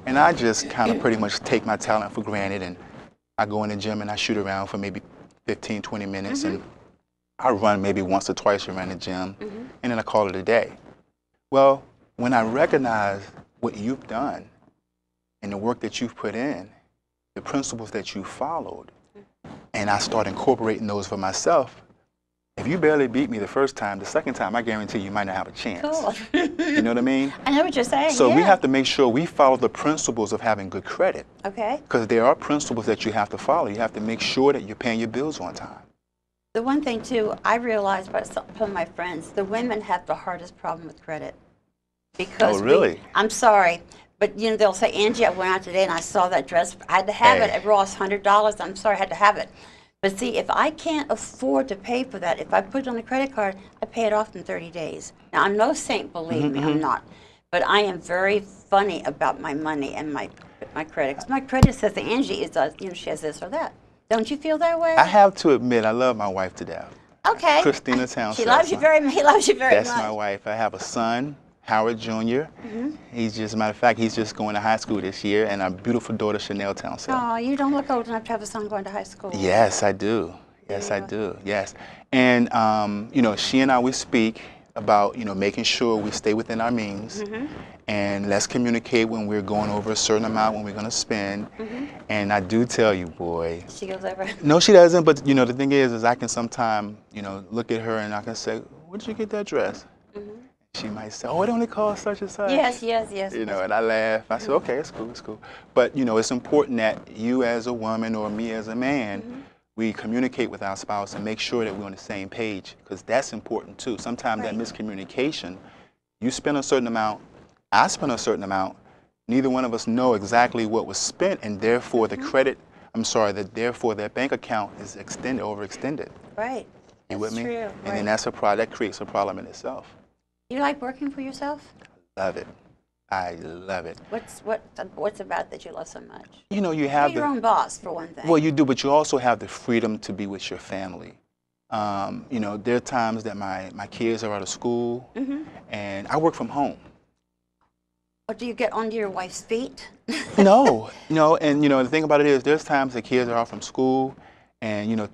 And I just kind of pretty much take my talent for granted, and I go in the gym and I shoot around for maybe 15, 20 minutes, and I run maybe once or twice around the gym, and then I call it a day. Well, when I recognize what you've done and the work that you've put in, the principles that you followed, and I start incorporating those for myself, if you barely beat me the first time, the second time, I guarantee you might not have a chance. Cool. You know what I mean? I know what you're saying. So yeah. we have to make sure we follow the principles of having good credit. Okay. Because there are principles that you have to follow. You have to make sure that you're paying your bills on time. The one thing, too, I realized by some of my friends, the women have the hardest problem with credit. Because oh, really? I'm sorry, but you know, they'll say, Angie, I went out today and I saw that dress. I had to have it at Ross, $100. I'm sorry, I had to have it. But see, if I can't afford to pay for that, if I put it on a credit card, I pay it off in 30 days. Now, I'm no saint, believe me, I'm not. But I am very funny about my money and my credit. 'Cause my credit says that Angie is, you know, she has this or that. Don't you feel that way? I have to admit, I love my wife to death. Okay. Christina Townsend. He loves you very much. He loves you very much. That's my wife. I have a son, Howard Jr. He's just, as a matter of fact, he's just going to high school this year, and our beautiful daughter, Chanel Townsend. Oh, you don't look old enough to have a son going to high school. Yes, I do. Yes, I do. Yes. And, you know, she and I, we speak about, you know, making sure we stay within our means. And let's communicate when we're going over a certain amount, when we're going to spend. And I do tell you, boy. She goes over. No, she doesn't. But, you know, the thing is I can sometimes, you know, look at her and I can say, where did you get that dress? She might say, oh, it only costs such and such. Yes, yes, yes. You know, and I laugh. I say, okay, it's cool, it's cool. But, you know, it's important that you as a woman or me as a man, we communicate with our spouse and make sure that we're on the same page, because that's important too. Sometimes that miscommunication, you spend a certain amount, I spend a certain amount, neither one of us know exactly what was spent, and therefore the credit, therefore that bank account is overextended. Right. You with me? True. And then that creates a problem in itself. You like working for yourself? Love it. I love it. What's about that you love so much? You know, you have You're your own boss, for one thing. Well, you do, but you also have the freedom to be with your family. You know, there are times that my kids are out of school, and I work from home. Or do you get onto your wife's feet? No, and you know, the thing about it is there's times the kids are out from school, and you know,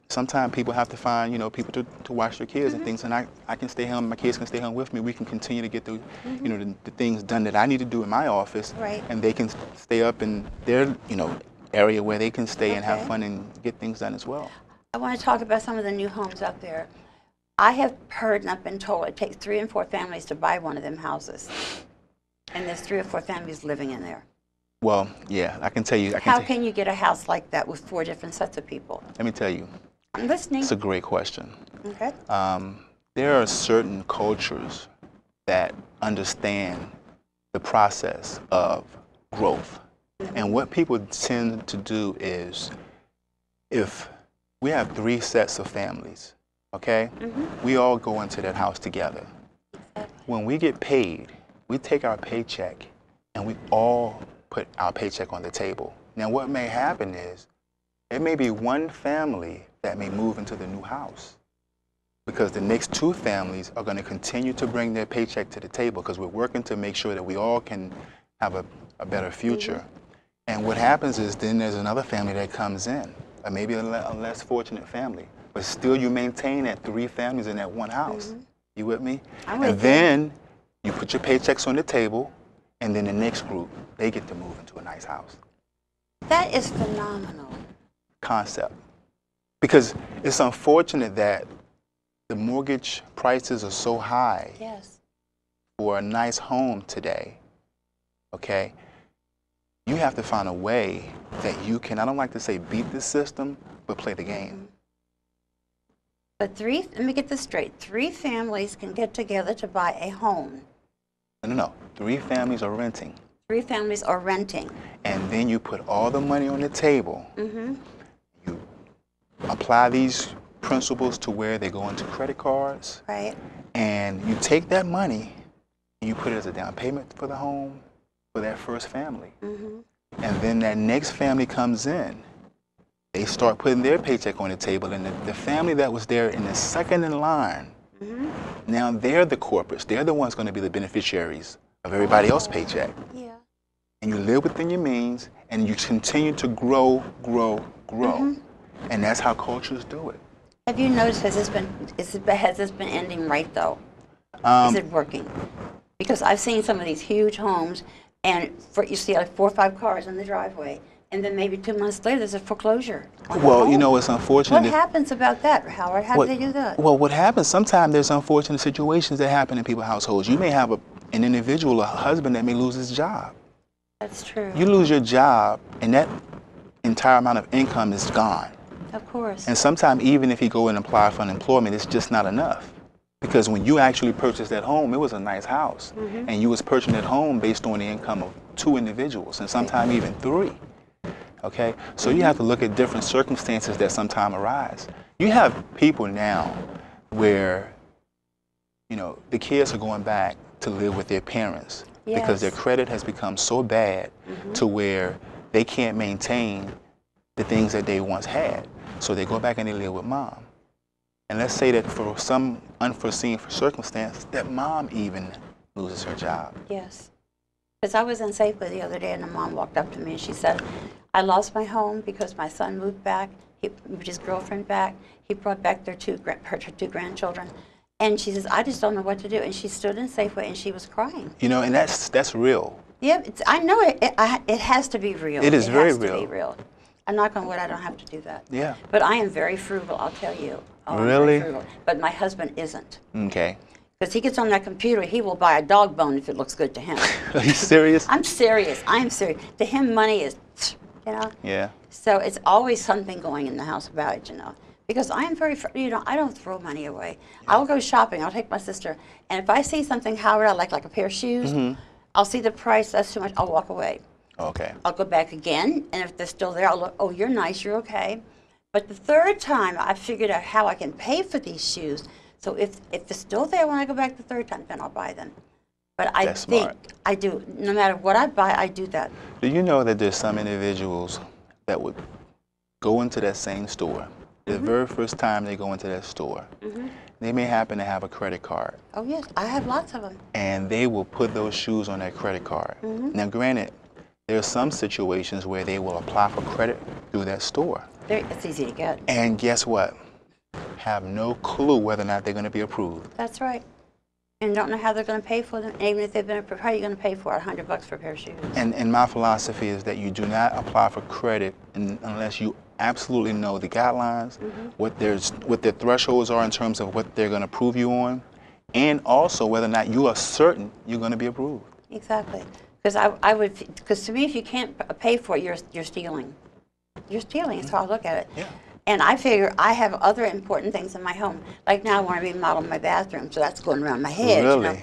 sometimes people have to find, you know, people to watch their kids and things, and I can stay home, my kids can stay home with me. We can continue to get the, you know, the things done that I need to do in my office, and they can stay up in their, you know, area where they can stay and have fun and get things done as well. I want to talk about some of the new homes out there. I have heard and I've been told it takes 3 and 4 families to buy one of them houses, and there's 3 or 4 families living in there. Well, yeah, I can tell you. How can you get a house like that with 4 different sets of people? Let me tell you. I'm listening. It's a great question. Okay. There are certain cultures that understand the process of growth. And what people tend to do is, if we have 3 sets of families, okay, we all go into that house together. When we get paid, we take our paycheck and we all put our paycheck on the table. Now what may happen is, there may be one family that may move into the new house, because the next 2 families are going to continue to bring their paycheck to the table, because we're working to make sure that we all can have a better future. And what happens is then there's another family that comes in, or maybe a less fortunate family, but still you maintain that 3 families in that one house. You with me? And then you put your paychecks on the table, and then the next group, they get to move into a nice house. That is phenomenal. Concept. Because it's unfortunate that the mortgage prices are so high for a nice home today, okay? You have to find a way that you can, I don't like to say beat the system, but play the game. But let me get this straight, 3 families can get together to buy a home. No. 3 families are renting. 3 families are renting. And then you put all the money on the table. You apply these principles to where they go into credit cards. And you take that money and you put it as a down payment for the home for that first family. And then that next family comes in. They start putting their paycheck on the table, and the family that was there in the second in line, now they're the corporates. They're the ones going to be the beneficiaries of everybody else's paycheck. and you live within your means, and you continue to grow, grow, grow. And that's how cultures do it. Have you noticed, has this been ending right though? Is it working? Because I've seen some of these huge homes, and you see like 4 or 5 cars in the driveway, and then maybe 2 months later there's a foreclosure. Well, you know, it's unfortunate. What happens about that, Howard? How do they do that? Well, what happens, sometimes there's unfortunate situations that happen in people's households. You may have an individual, a husband that may lose his job. That's true. You lose your job, and that entire amount of income is gone. Of course. And sometimes even if you go and apply for unemployment, it's just not enough. Because when you actually purchased that home, it was a nice house. And you was purchasing that home based on the income of 2 individuals, and sometimes even 3. Okay? So you have to look at different circumstances that sometimes arise. You have people now where, you know, the kids are going back to live with their parents because their credit has become so bad to where they can't maintain the things that they once had. So they go back and they live with mom. And let's say that for some unforeseen circumstance, that mom even loses her job. Yes. Because I was in Safeway the other day, and the mom walked up to me and she said, I lost my home because my son moved back. He moved his girlfriend back. He brought back her 2 grandchildren. And she says, I just don't know what to do. And she stood in Safeway and she was crying. You know, and that's real. Yeah, I know it has to be real. It is very real. It has to be real. I'm knock on wood, I don't have to do that. Yeah. But I am very frugal, I'll tell you. Oh, really? I'm very frugal. But my husband isn't. Okay. Because he gets on that computer, he will buy a dog bone if it looks good to him. Are you serious? I'm serious. I'm serious. To him, money is, you know? Yeah. So it's always something going in the house about it, you know? Because I am very, you know, I don't throw money away. Yeah. I'll go shopping. I'll take my sister. And if I see something, Howard, I like a pair of shoes, I'll see the price, that's too much, I'll walk away. Okay. I'll go back again, and if they're still there, I'll look, oh, you're nice, you're okay. But the 3rd time, I figured out how I can pay for these shoes. So if they're still there when I go back the 3rd time, then I'll buy them. But I think smart. I do, no matter what I buy, I do that. Do you know that there's some individuals that would go into that same store, the very first time they go into that store, they may happen to have a credit card. Oh, yes, I have lots of them. And they will put those shoes on their credit card. Now, granted, there are some situations where they will apply for credit through that store. It's easy to get. And guess what? Have no clue whether or not they're going to be approved. That's right. And don't know how they're going to pay for them. And even if they've been approved, how are you going to pay for it? $100 for a pair of shoes. And my philosophy is that you do not apply for credit unless you absolutely know the guidelines, what their thresholds are in terms of what they're going to approve you on, and also whether or not you are certain you're going to be approved. Exactly. Because because to me, if you can't pay for it, you're stealing. You're stealing. That's how I look at it. Yeah. And I figure I have other important things in my home. Like now I want to remodel my bathroom, so that's going around my head. Really? You know?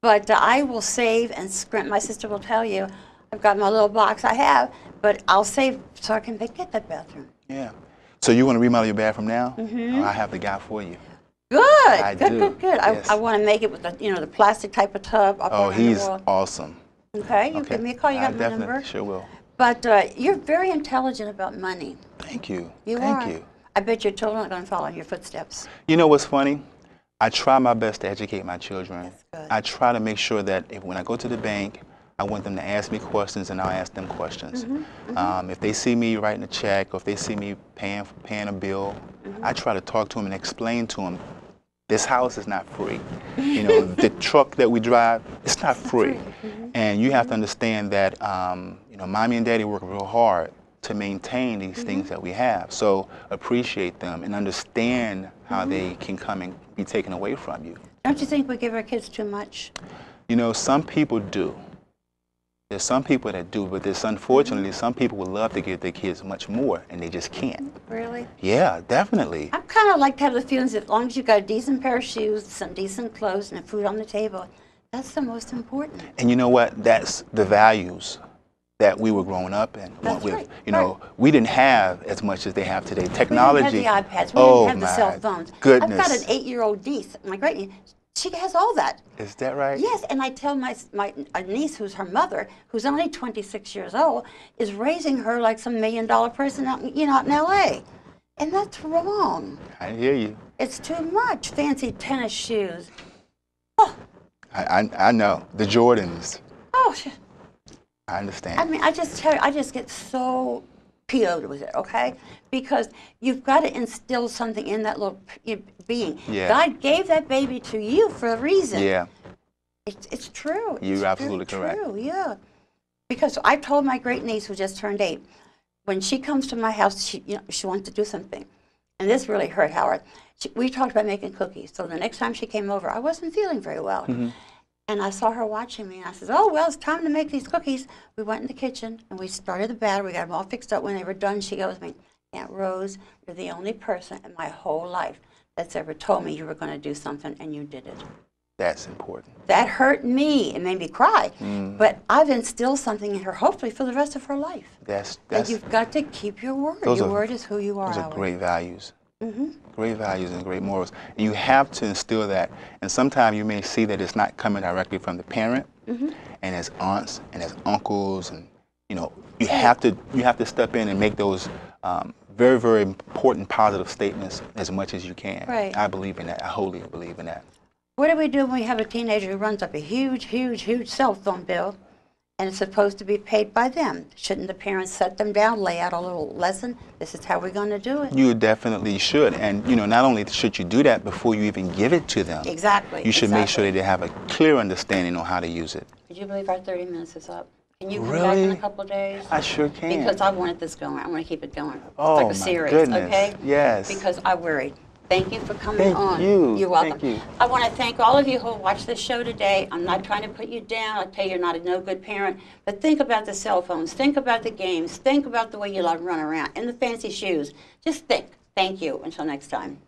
But I will save and scrimp. My sister will tell you, I've got my little box I have, but I'll save so I can get that bathroom. Yeah. So you want to remodel your bathroom now? Oh, I have the guy for you. Good. Good. Yes. I want to make it with the plastic type of tub. Oh, he's awesome. Okay, you give me a call. You got my number. I sure will. But you're very intelligent about money. Thank you. Thank you. I bet your children are going to follow in your footsteps. You know what's funny? I try my best to educate my children. That's good. I try to make sure that when I go to the bank, I want them to ask me questions and I'll ask them questions. If they see me writing a check or if they see me paying a bill, I try to talk to them and explain to them, this house is not free. You know, the truck that we drive, it's not free. And you have to understand that, you know, mommy and daddy work real hard to maintain these things that we have. So appreciate them and understand how they can come and be taken away from you. Don't you think we give our kids too much? You know, some people do. There's some people that do, but there's unfortunately some people would love to give their kids much more and they just can't. Really? Yeah, definitely. I kind of like to have the feelings that as long as you've got a decent pair of shoes, some decent clothes, and food on the table, that's the most important. And you know what? That's the values that we were growing up in. That's with. right. You know, we didn't have as much as they have today. Technology. We didn't have the iPads. We Oh, didn't have the cell phones. goodness. I've got an 8-year-old niece, my great niece. She has all that. Is that right? Yes, and I tell my niece, who's her mother, who's only 26 years old, is raising her like some $1 million person out, out in L.A. And that's wrong. I hear you. It's too much. Fancy tennis shoes. Oh. I know. The Jordans. Oh, I understand. I mean, I just tell you, I just get so PO'd with it, okay? Because you've got to instill something in that little being. Yeah. God gave that baby to you for a reason. Yeah. It's true. You're It's absolutely very correct. True, yeah. Because I told my great niece who just turned 8, when she comes to my house, she wants to do something. And this really hurt Howard. We talked about making cookies. So the next time she came over, I wasn't feeling very well. Mm-hmm. And I saw her watching me, and I said, oh, well, it's time to make these cookies. We went in the kitchen, and we started the batter. We got them all fixed up. When they were done, she goes to me, Aunt Rose, you're the only person in my whole life that's ever told me you were going to do something, and you did it. That's important. That hurt me. It made me cry. But I've instilled something in her, hopefully, for the rest of her life. And you've got to keep your word. Your word is who you are. Those are Howard. great values. Great values and great morals. And you have to instill that. And sometimes you may see that it's not coming directly from the parent, and as aunts and as uncles, and you have to step in and make those very, very important positive statements as much as you can. Right. I believe in that. I wholly believe in that. What do we do when we have a teenager who runs up a huge, huge, huge cell phone bill, and it's supposed to be paid by them? Shouldn't the parents set them down, lay out a little lesson? This is how we're going to do it. You definitely should. And, not only should you do that before you even give it to them. Exactly. You should make sure that they have a clear understanding on how to use it. Could you believe our 30 minutes is up? Can you come back Really? in a couple of days? I sure can. Because I wanted this going. I want to keep it going. It's Oh, like a my series, goodness. okay? Yes. Because I worried. Thank you for coming on. Thank you. You're welcome. Thank you. I want to thank all of you who watched this show today. I'm not trying to put you down. I tell you, you're not a no good parent. But think about the cell phones. Think about the games. Think about the way you love to run around in the fancy shoes. Just think. Thank you. Until next time.